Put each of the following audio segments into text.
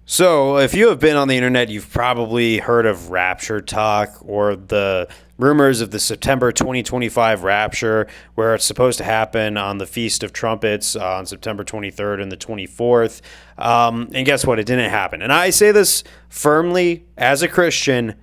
So, if you have been on the internet, you've probably heard of Rapture talk or the rumors of the September 2025 Rapture, where it's supposed to happen on the Feast of Trumpets on September 23rd and the 24th. And guess what? It didn't happen. And I say this firmly as a Christian.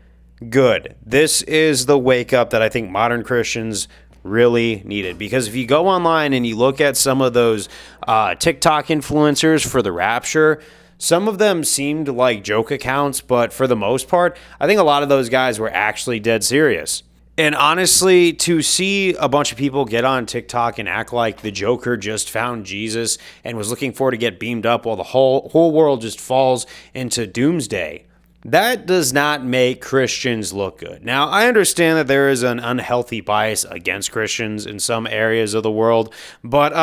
Good. This is the wake up that I think modern Christians really needed, because if you go online and you look at some of those TikTok influencers for the Rapture, some of them seemed like joke accounts, but for the most part, I think a lot of those guys were actually dead serious. And honestly, to see a bunch of people get on TikTok and act like the Joker just found Jesus and was looking forward to get beamed up while the whole world just falls into doomsday, that does not make Christians look good. Now, I understand that there is an unhealthy bias against Christians in some areas of the world, but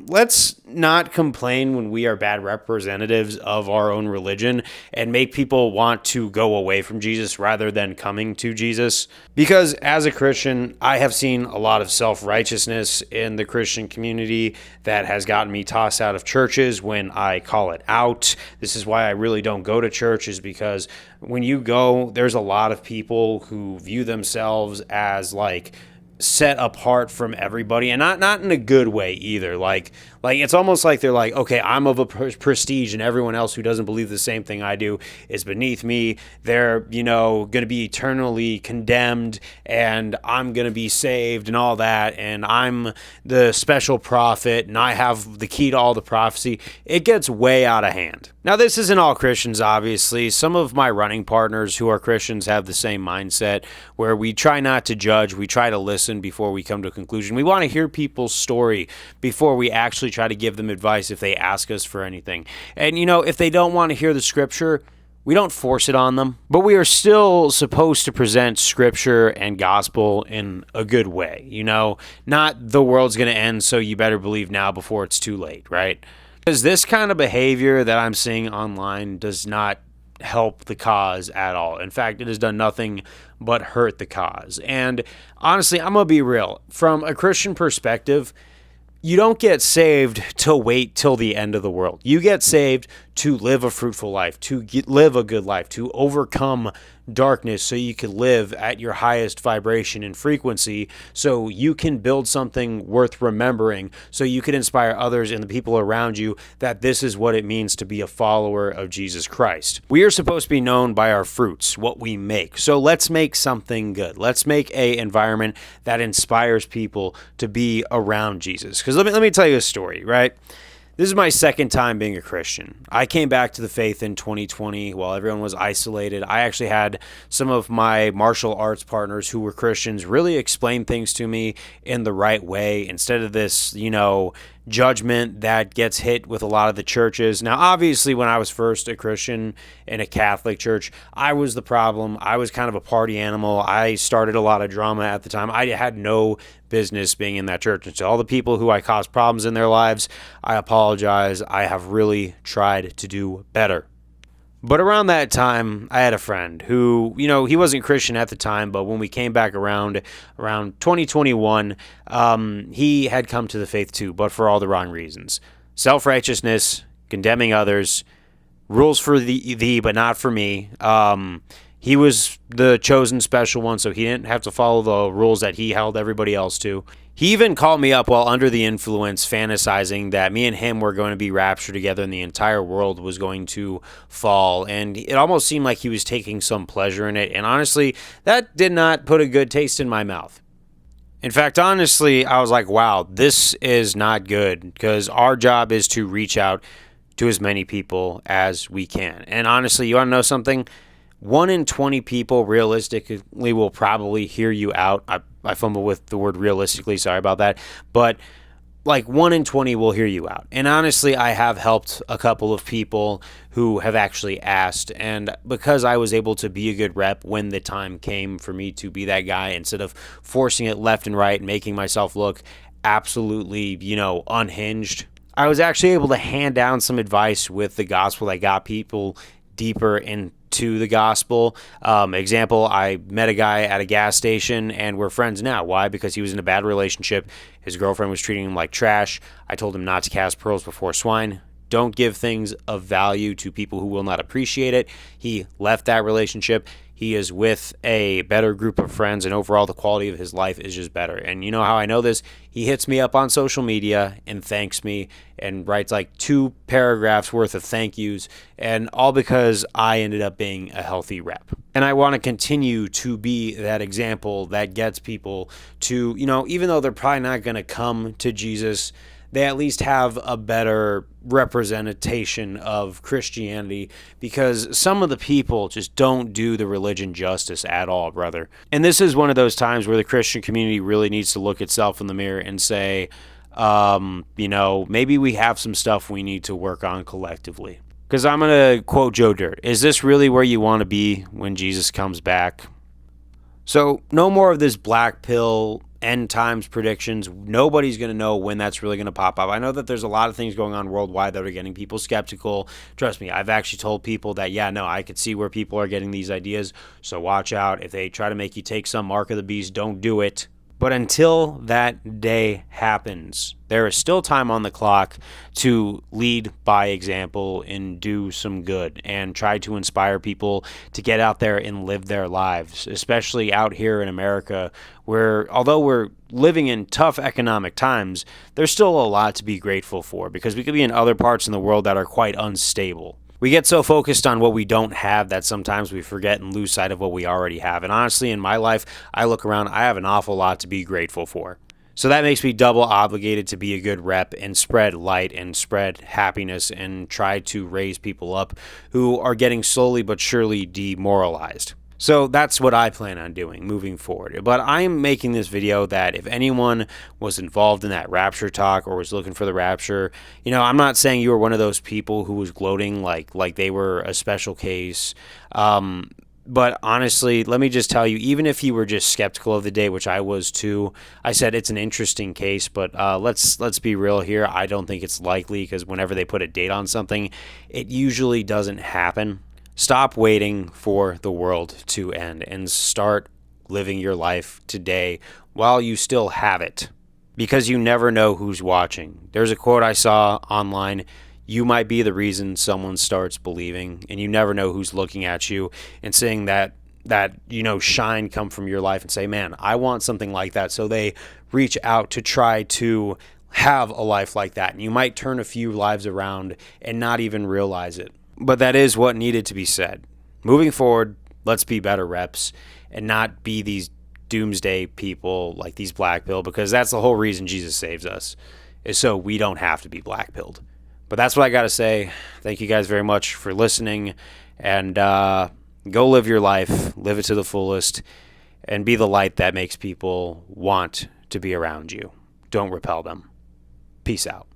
let's not complain when we are bad representatives of our own religion and make people want to go away from Jesus rather than coming to Jesus. Because as a Christian, I have seen a lot of self-righteousness in the Christian community that has gotten me tossed out of churches when I call it out. This is why I really don't go to church, is because when you go, there's a lot of people who view themselves as like set apart from everybody, and not in a good way either. Like it's almost like they're like, okay, I'm of a prestige and everyone else who doesn't believe the same thing I do is beneath me. They're, going to be eternally condemned and I'm going to be saved and all that. And I'm the special prophet and I have the key to all the prophecy. It gets way out of hand. Now, this isn't all Christians, obviously. Some of my running partners who are Christians have the same mindset, where we try not to judge. We try to listen before we come to a conclusion. We want to hear people's story before we actually try to give them advice if they ask us for anything. And, if they don't want to hear the scripture, we don't force it on them, but we are still supposed to present scripture and gospel in a good way. Not the world's going to end, so you better believe now before it's too late, right? Because this kind of behavior that I'm seeing online does not help the cause at all. In fact, it has done nothing but hurt the cause. And honestly, I'm going to be real. From a Christian perspective, you don't get saved to wait till the end of the world. You get saved to live a fruitful life, to live a good life, to overcome darkness so you can live at your highest vibration and frequency, so you can build something worth remembering, so you can inspire others and the people around you that this is what it means to be a follower of Jesus Christ. We are supposed to be known by our fruits, what we make. So let's make something good. Let's make an environment that inspires people to be around Jesus. Because let me tell you a story, right? This is my second time being a Christian. I came back to the faith in 2020 while everyone was isolated. I actually had some of my martial arts partners who were Christians really explain things to me in the right way, instead of this, judgment that gets hit with a lot of the churches. Now, obviously, when I was first a Christian in a Catholic church, I was the problem. I was kind of a party animal. I started a lot of drama at the time. I had no business being in that church. And to all the people who I caused problems in their lives, I apologize. I have really tried to do better. But around that time, I had a friend who, he wasn't Christian at the time, but when we came back around 2021, he had come to the faith too, but for all the wrong reasons. Self-righteousness, condemning others, rules for thee, but not for me. He was the chosen special one, so he didn't have to follow the rules that he held everybody else to. He even called me up while under the influence, fantasizing that me and him were going to be raptured together and the entire world was going to fall. And it almost seemed like he was taking some pleasure in it. And honestly, that did not put a good taste in my mouth. In fact, honestly, I was like, wow, this is not good, because our job is to reach out to as many people as we can. And honestly, you want to know something? 1 in 20 people realistically will probably hear you out. I fumble with the word realistically, sorry about that. But like 1 in 20 will hear you out. And honestly, I have helped a couple of people who have actually asked. And because I was able to be a good rep when the time came for me to be that guy, instead of forcing it left and right and making myself look absolutely, unhinged, I was actually able to hand down some advice with the gospel that got people deeper into the gospel. Example, I met a guy at a gas station and we're friends now. Why? Because he was in a bad relationship. His girlfriend was treating him like trash. I told him not to cast pearls before swine. Don't give things of value to people who will not appreciate it. He left that relationship. He is with a better group of friends, and overall the quality of his life is just better. And you know how I know this? He hits me up on social media and thanks me and writes like 2 paragraphs worth of thank yous, and all because I ended up being a healthy rep. And I want to continue to be that example that gets people to, even though they're probably not going to come to Jesus, they at least have a better representation of Christianity, because some of the people just don't do the religion justice at all, brother. And this is one of those times where the Christian community really needs to look itself in the mirror and say, maybe we have some stuff we need to work on collectively. Because I'm going to quote Joe Dirt. Is this really where you want to be when Jesus comes back? So no more of this black pill end times predictions. Nobody's going to know when that's really going to pop up. I know that there's a lot of things going on worldwide that are getting people skeptical. Trust me, I've actually told people that, I could see where people are getting these ideas. So watch out. If they try to make you take some mark of the beast, don't do it. But until that day happens, there is still time on the clock to lead by example and do some good and try to inspire people to get out there and live their lives, especially out here in America, where although we're living in tough economic times, there's still a lot to be grateful for, because we could be in other parts in the world that are quite unstable. We get so focused on what we don't have that sometimes we forget and lose sight of what we already have. And honestly, in my life, I look around, I have an awful lot to be grateful for. So that makes me double obligated to be a good rep and spread light and spread happiness and try to raise people up who are getting slowly but surely demoralized. So that's what I plan on doing moving forward. But I'm making this video that if anyone was involved in that rapture talk or was looking for the rapture, I'm not saying you were one of those people who was gloating like they were a special case. But honestly, let me just tell you, even if you were just skeptical of the day, which I was too, I said it's an interesting case, but let's be real here. I don't think it's likely, because whenever they put a date on something, it usually doesn't happen. Stop waiting for the world to end and start living your life today while you still have it, because you never know who's watching. There's a quote I saw online: you might be the reason someone starts believing, and you never know who's looking at you and seeing that shine come from your life and say, man, I want something like that. So they reach out to try to have a life like that. And you might turn a few lives around and not even realize it. But that is what needed to be said. Moving forward, let's be better reps and not be these doomsday people like these black pill, because that's the whole reason Jesus saves us, is so we don't have to be black pilled. But that's what I got to say. Thank you guys very much for listening, and go live your life, live it to the fullest, and be the light that makes people want to be around you. Don't repel them. Peace out.